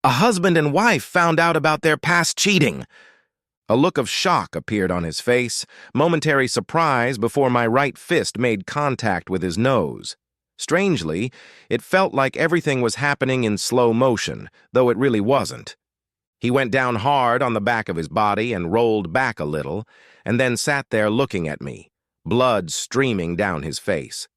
A husband and wife found out about their past cheating. A look of shock appeared on his face, momentary surprise before my right fist made contact with his nose. Strangely, it felt like everything was happening in slow motion, though it really wasn't. He went down hard on the back of his body and rolled back a little, and then sat there looking at me, blood streaming down his face.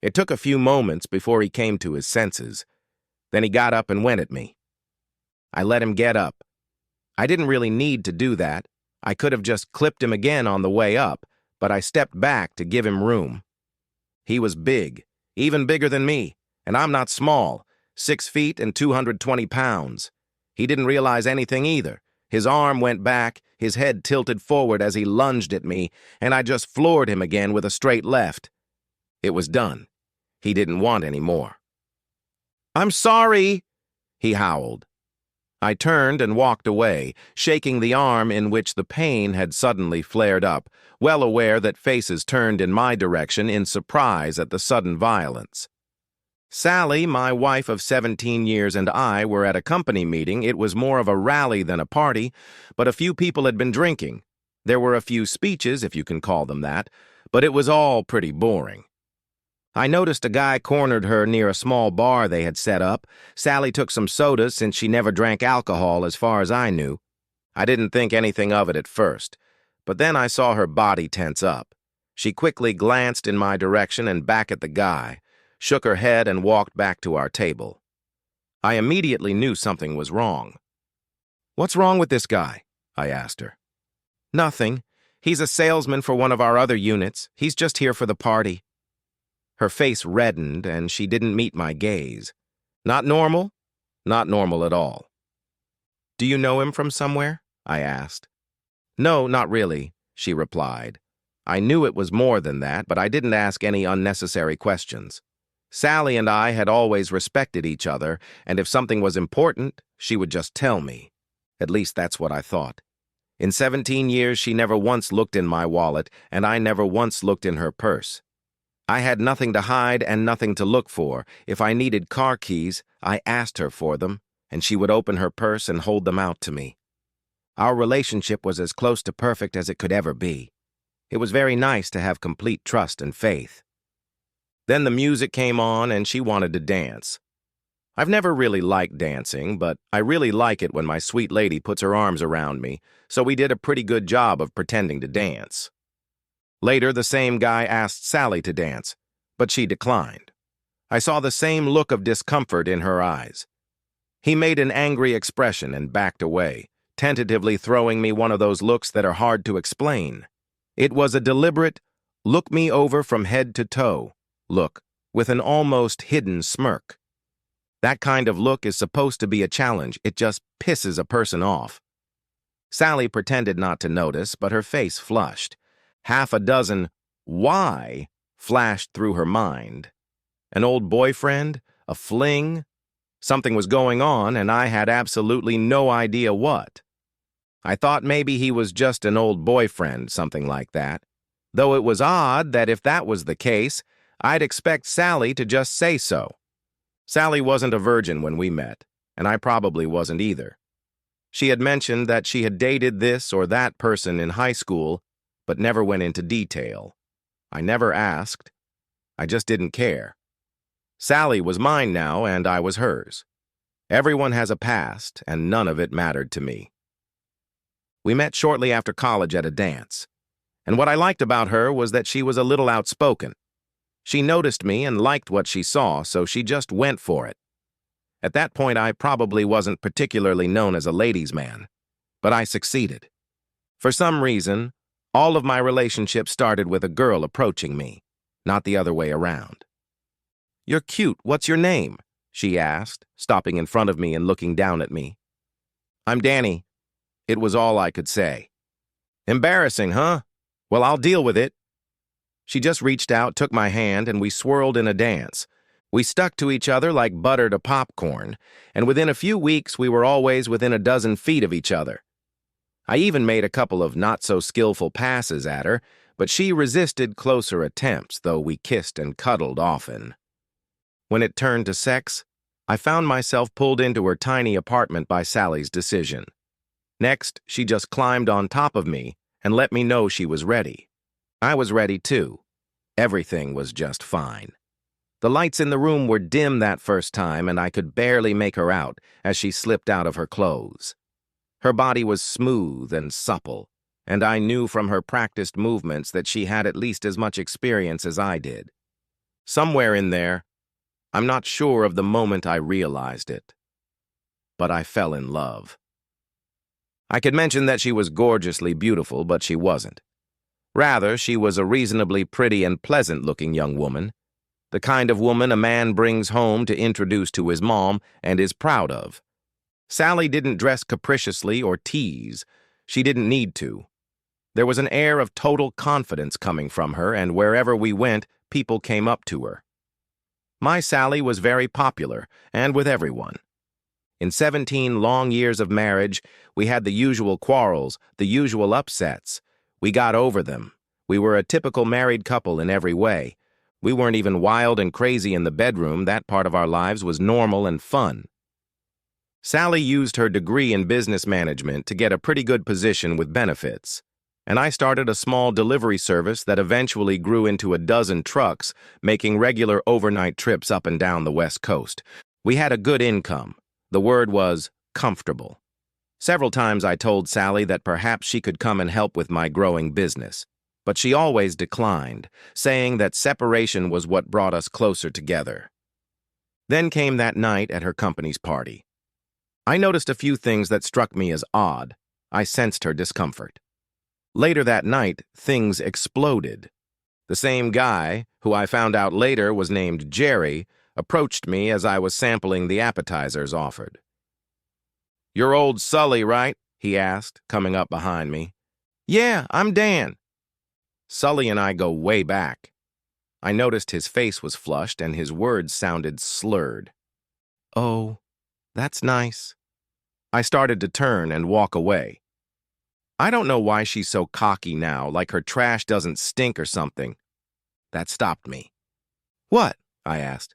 It took a few moments before he came to his senses. Then he got up and went at me. I let him get up. I didn't really need to do that. I could have just clipped him again on the way up, but I stepped back to give him room. He was big, even bigger than me, and I'm not small, 6 feet and 220 pounds. He didn't realize anything either. His arm went back, his head tilted forward as he lunged at me, and I just floored him again with a straight left. It was done. He didn't want any more. "I'm sorry," he howled. I turned and walked away, shaking the arm in which the pain had suddenly flared up, well aware that faces turned in my direction in surprise at the sudden violence. Sally, my wife of 17 years, and I were at a company meeting. It was more of a rally than a party, but a few people had been drinking. There were a few speeches, if you can call them that, but it was all pretty boring. I noticed a guy cornered her near a small bar they had set up. Sally took some sodas since she never drank alcohol as far as I knew. I didn't think anything of it at first, but then I saw her body tense up. She quickly glanced in my direction and back at the guy, shook her head and walked back to our table. I immediately knew something was wrong. "What's wrong with this guy?" I asked her. "Nothing. He's a salesman for one of our other units. He's just here for the party." Her face reddened, and she didn't meet my gaze. "Not normal?" "Not normal at all." "Do you know him from somewhere?" I asked. "No, not really," she replied. I knew it was more than that, but I didn't ask any unnecessary questions. Sally and I had always respected each other, and if something was important, she would just tell me. At least that's what I thought. In 17 years, she never once looked in my wallet, and I never once looked in her purse. I had nothing to hide and nothing to look for. If I needed car keys, I asked her for them, and she would open her purse and hold them out to me. Our relationship was as close to perfect as it could ever be. It was very nice to have complete trust and faith. Then the music came on, and she wanted to dance. I've never really liked dancing, but I really like it when my sweet lady puts her arms around me, so we did a pretty good job of pretending to dance. Later, the same guy asked Sally to dance, but she declined. I saw the same look of discomfort in her eyes. He made an angry expression and backed away, tentatively throwing me one of those looks that are hard to explain. It was a deliberate, look me over from head to toe look, with an almost hidden smirk. That kind of look is supposed to be a challenge. It just pisses a person off. Sally pretended not to notice, but her face flushed. Half a dozen "why" flashed through her mind. An old boyfriend? A fling? Something was going on, and I had absolutely no idea what. I thought maybe he was just an old boyfriend, something like that. Though it was odd that if that was the case, I'd expect Sally to just say so. Sally wasn't a virgin when we met, and I probably wasn't either. She had mentioned that she had dated this or that person in high school, but never went into detail. I never asked. I just didn't care. Sally was mine now, and I was hers. Everyone has a past, and none of it mattered to me. We met shortly after college at a dance, and what I liked about her was that she was a little outspoken. She noticed me and liked what she saw, so she just went for it. At that point, I probably wasn't particularly known as a ladies' man, but I succeeded. For some reason, all of my relationships started with a girl approaching me, not the other way around. "You're cute. What's your name?" she asked, stopping in front of me and looking down at me. "I'm Danny." It was all I could say. "Embarrassing, huh? Well, I'll deal with it." She just reached out, took my hand, and we swirled in a dance. We stuck to each other like butter to popcorn, and within a few weeks we were always within a dozen feet of each other. I even made a couple of not-so-skillful passes at her, but she resisted closer attempts, though we kissed and cuddled often. When it turned to sex, I found myself pulled into her tiny apartment by Sally's decision. Next, she just climbed on top of me and let me know she was ready. I was ready too. Everything was just fine. The lights in the room were dim that first time, and I could barely make her out as she slipped out of her clothes. Her body was smooth and supple, and I knew from her practiced movements that she had at least as much experience as I did. Somewhere in there, I'm not sure of the moment I realized it, but I fell in love. I could mention that she was gorgeously beautiful, but she wasn't. Rather, she was a reasonably pretty and pleasant-looking young woman, the kind of woman a man brings home to introduce to his mom and is proud of. Sally didn't dress capriciously or tease. She didn't need to. There was an air of total confidence coming from her, and wherever we went, people came up to her. My Sally was very popular, and with everyone. In 17 long years of marriage, we had the usual quarrels, the usual upsets. We got over them. We were a typical married couple in every way. We weren't even wild and crazy in the bedroom. That part of our lives was normal and fun. Sally used her degree in business management to get a pretty good position with benefits, and I started a small delivery service that eventually grew into a dozen trucks, making regular overnight trips up and down the West Coast. We had a good income. The word was comfortable. Several times I told Sally that perhaps she could come and help with my growing business, but she always declined, saying that separation was what brought us closer together. Then came that night at her company's party. I noticed a few things that struck me as odd. I sensed her discomfort. Later that night, things exploded. The same guy, who I found out later was named Jerry, approached me as I was sampling the appetizers offered. "You're old Sully, right?" he asked, coming up behind me. "Yeah, I'm Dan." Sully and I go way back. I noticed his face was flushed and his words sounded slurred. "Oh, that's nice." I started to turn and walk away. I don't know why she's so cocky now, like her trash doesn't stink or something. That stopped me. "What?" I asked.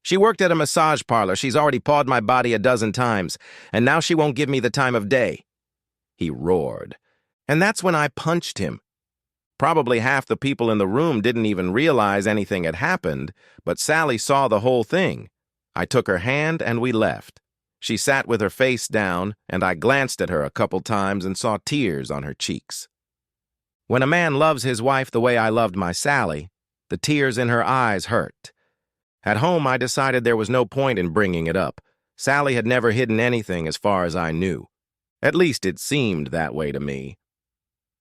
"She worked at a massage parlor. She's already pawed my body a dozen times, and now she won't give me the time of day." He roared. And that's when I punched him. Probably half the people in the room didn't even realize anything had happened, but Sally saw the whole thing. I took her hand and we left. She sat with her face down, and I glanced at her a couple times and saw tears on her cheeks. When a man loves his wife the way I loved my Sally, the tears in her eyes hurt. At home, I decided there was no point in bringing it up. Sally had never hidden anything as far as I knew. At least it seemed that way to me.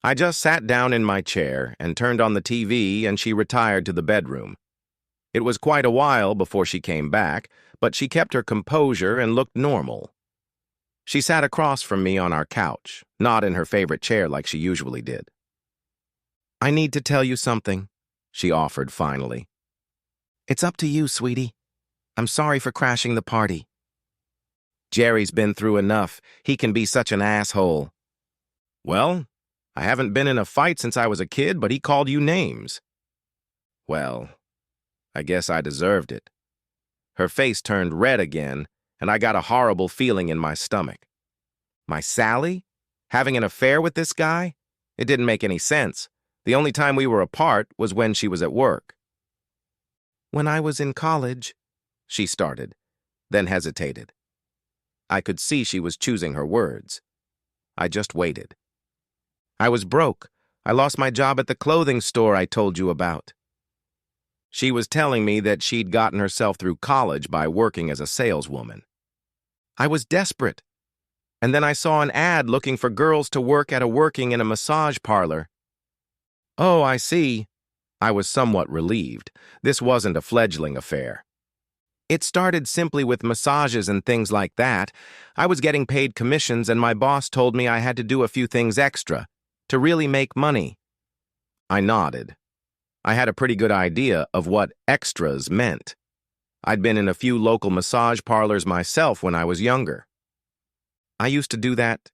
I just sat down in my chair and turned on the TV, and she retired to the bedroom. It was quite a while before she came back, but she kept her composure and looked normal. She sat across from me on our couch, not in her favorite chair like she usually did. "I need to tell you something," she offered finally. "It's up to you, sweetie. I'm sorry for crashing the party." "Jerry's been through enough. He can be such an asshole." "Well, I haven't been in a fight since I was a kid, but he called you names." "Well, I guess I deserved it." Her face turned red again, and I got a horrible feeling in my stomach. My Sally? Having an affair with this guy? It didn't make any sense. The only time we were apart was when she was at work. "When I was in college," she started, then hesitated. I could see she was choosing her words. I just waited. "I was broke. I lost my job at the clothing store I told you about." She was telling me that she'd gotten herself through college by working as a saleswoman. "I was desperate. And then I saw an ad looking for girls to work working in a massage parlor." "Oh, I see." I was somewhat relieved. This wasn't a fledgling affair. "It started simply with massages and things like that. I was getting paid commissions, and my boss told me I had to do a few things extra to really make money." I nodded. I had a pretty good idea of what extras meant. I'd been in a few local massage parlors myself when I was younger. I used to do that,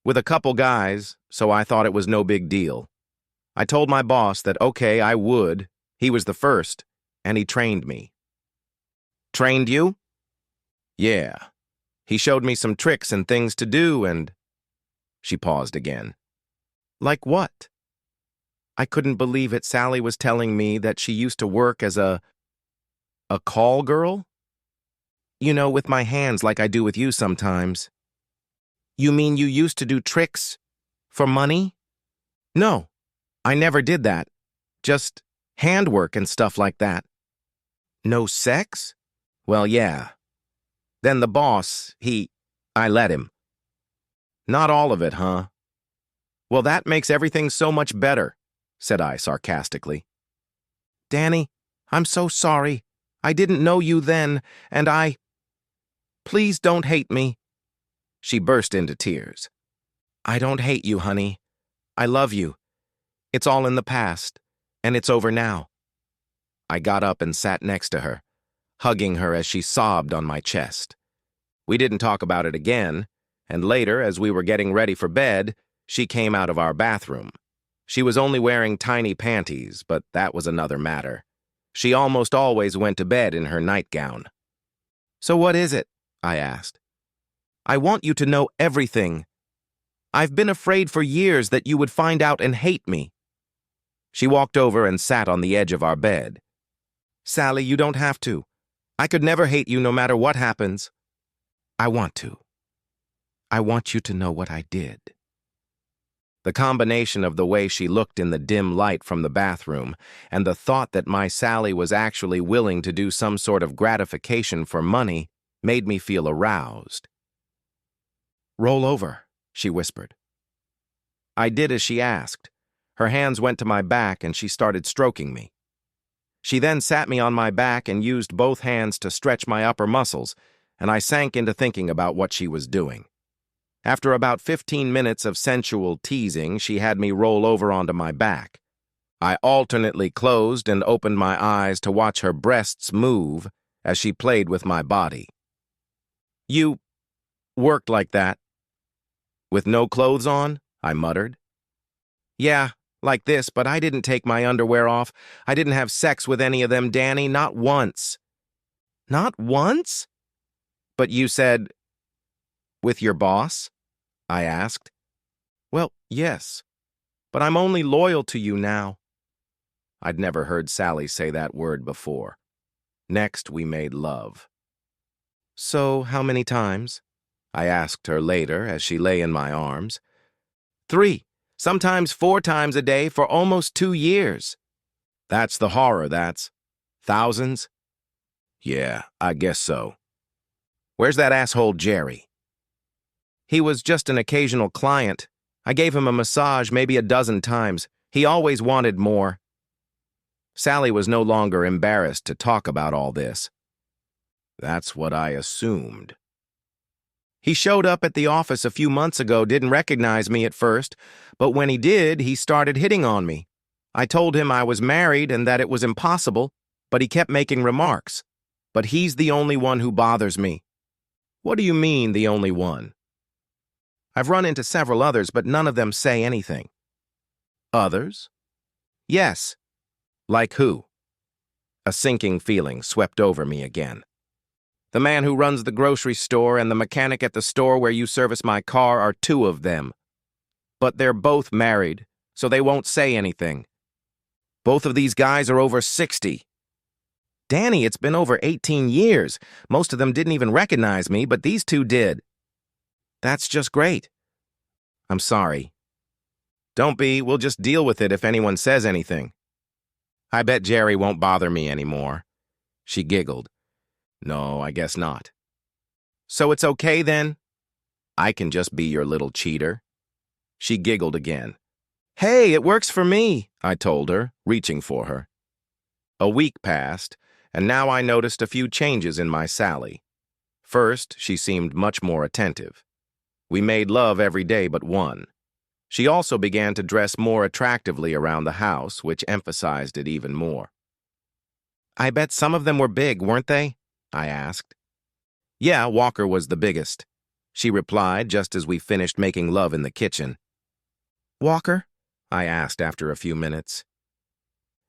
with a couple guys, so I thought it was no big deal. I told my boss that okay, I would. He was the first, and he trained me. Trained you? Yeah. He showed me some tricks and things to do and... She paused again. Like what? I couldn't believe it. Sally was telling me that she used to work as a call girl? You know, with my hands like I do with you sometimes. You mean you used to do tricks for money? No, I never did that. Just handwork and stuff like that. No sex? Well, yeah. Then the boss, I let him. Not all of it, huh? Well, that makes everything so much better, said I sarcastically. Danny, I'm so sorry. I didn't know you then, and Please don't hate me. She burst into tears. I don't hate you, honey. I love you. It's all in the past, and it's over now. I got up and sat next to her, hugging her as she sobbed on my chest. We didn't talk about it again, and later, as we were getting ready for bed, she came out of our bathroom. She was only wearing tiny panties, but that was another matter. She almost always went to bed in her nightgown. So what is it? I asked. I want you to know everything. I've been afraid for years that you would find out and hate me. She walked over and sat on the edge of our bed. Sally, you don't have to. I could never hate you no matter what happens. I want to. I want you to know what I did. The combination of the way she looked in the dim light from the bathroom and the thought that my Sally was actually willing to do some sort of gratification for money made me feel aroused. Roll over, she whispered. I did as she asked. Her hands went to my back and she started stroking me. She then sat me on my back and used both hands to stretch my upper muscles, and I sank into thinking about what she was doing. After about 15 minutes of sensual teasing, she had me roll over onto my back. I alternately closed and opened my eyes to watch her breasts move as she played with my body. You worked like that? With no clothes on? I muttered. Yeah, like this, but I didn't take my underwear off. I didn't have sex with any of them, Danny, not once. Not once? But you said, with your boss? I asked. Well, yes, but I'm only loyal to you now. I'd never heard Sally say that word before. Next, we made love. So, how many times? I asked her later as she lay in my arms. 3, sometimes 4 times a day for almost 2 years. That's the horror, that's. Thousands? Yeah, I guess so. Where's that asshole Jerry? He was just an occasional client. I gave him a massage maybe a dozen times. He always wanted more. Sally was no longer embarrassed to talk about all this. That's what I assumed. He showed up at the office a few months ago, didn't recognize me at first, but when he did, he started hitting on me. I told him I was married and that it was impossible, but he kept making remarks. But he's the only one who bothers me. What do you mean, the only one? I've run into several others, but none of them say anything. Others? Yes. Like who? A sinking feeling swept over me again. The man who runs the grocery store and the mechanic at the store where you service my car are 2 of them. But they're both married, so they won't say anything. Both of these guys are over 60. Danny, it's been over 18 years. Most of them didn't even recognize me, but these 2 did. That's just great. I'm sorry. Don't be, we'll just deal with it if anyone says anything. I bet Jerry won't bother me anymore. She giggled. No, I guess not. So it's okay then? I can just be your little cheater. She giggled again. Hey, it works for me, I told her, reaching for her. A week passed, and now I noticed a few changes in my Sally. First, she seemed much more attentive. We made love every day but one. She also began to dress more attractively around the house, which emphasized it even more. I bet some of them were big, weren't they? I asked. Yeah, Walker was the biggest, she replied just as we finished making love in the kitchen. Walker? I asked after a few minutes.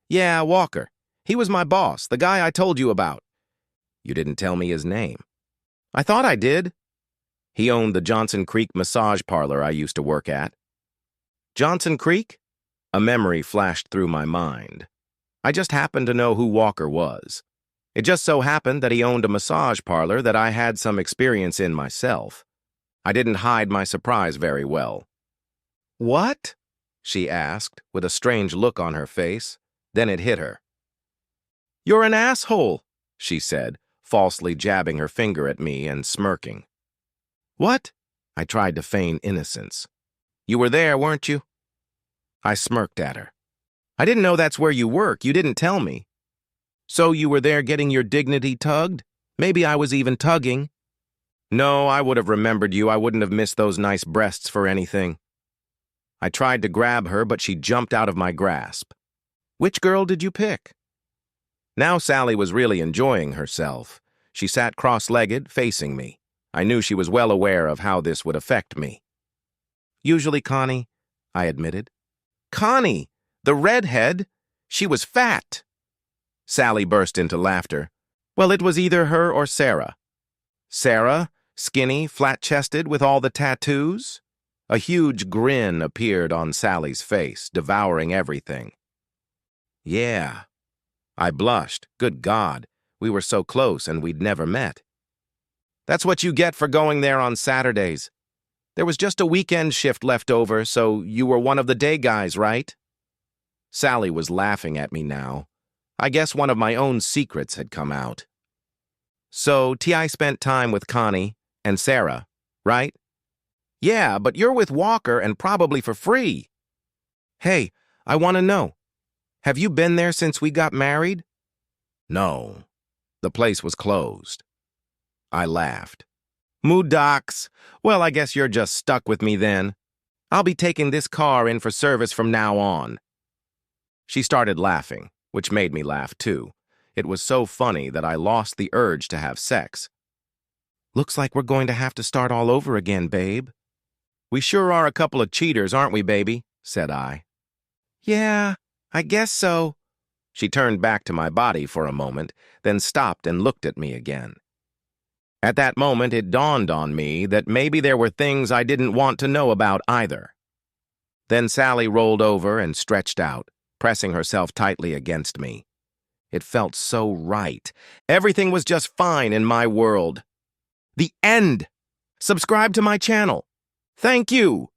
Yeah, Walker. He was my boss, the guy I told you about. You didn't tell me his name. I thought I did. He owned the Johnson Creek massage parlor I used to work at. Johnson Creek? A memory flashed through my mind. I just happened to know who Walker was. It just so happened that he owned a massage parlor that I had some experience in myself. I didn't hide my surprise very well. "What?" she asked, with a strange look on her face. Then it hit her. "You're an asshole," she said, falsely jabbing her finger at me and smirking. "What?" I tried to feign innocence. "You were there, weren't you?" I smirked at her. "I didn't know that's where you work. You didn't tell me." "So you were there getting your dignity tugged? Maybe I was even tugging." "No, I would have remembered you. I wouldn't have missed those nice breasts for anything." I tried to grab her, but she jumped out of my grasp. "Which girl did you pick?" Now Sally was really enjoying herself. She sat cross-legged, facing me. I knew she was well aware of how this would affect me. "Usually Connie," I admitted. "Connie! The redhead! She was fat!" Sally burst into laughter. "Well, it was either her or Sarah." "Sarah? Skinny, flat-chested, with all the tattoos?" A huge grin appeared on Sally's face, devouring everything. "Yeah." I blushed. Good God, we were so close and we'd never met. "That's what you get for going there on Saturdays. There was just a weekend shift left over, so you were one of the day guys, right?" Sally was laughing at me now. I guess one of my own secrets had come out. "So T.I. spent time with Connie and Sarah, right?" "Yeah, but you're with Walker and probably for free." "Hey, I want to know. Have you been there since we got married?" "No. The place was closed." I laughed. "Moodocks. Well, I guess you're just stuck with me then. I'll be taking this car in for service from now on." She started laughing, which made me laugh too. It was so funny that I lost the urge to have sex. "Looks like we're going to have to start all over again, babe." "We sure are a couple of cheaters, aren't we, baby?" said I. "Yeah, I guess so." She turned back to my body for a moment, then stopped and looked at me again. At that moment, it dawned on me that maybe there were things I didn't want to know about either. Then Sally rolled over and stretched out, pressing herself tightly against me. It felt so right. Everything was just fine in my world. The end. Subscribe to my channel. Thank you.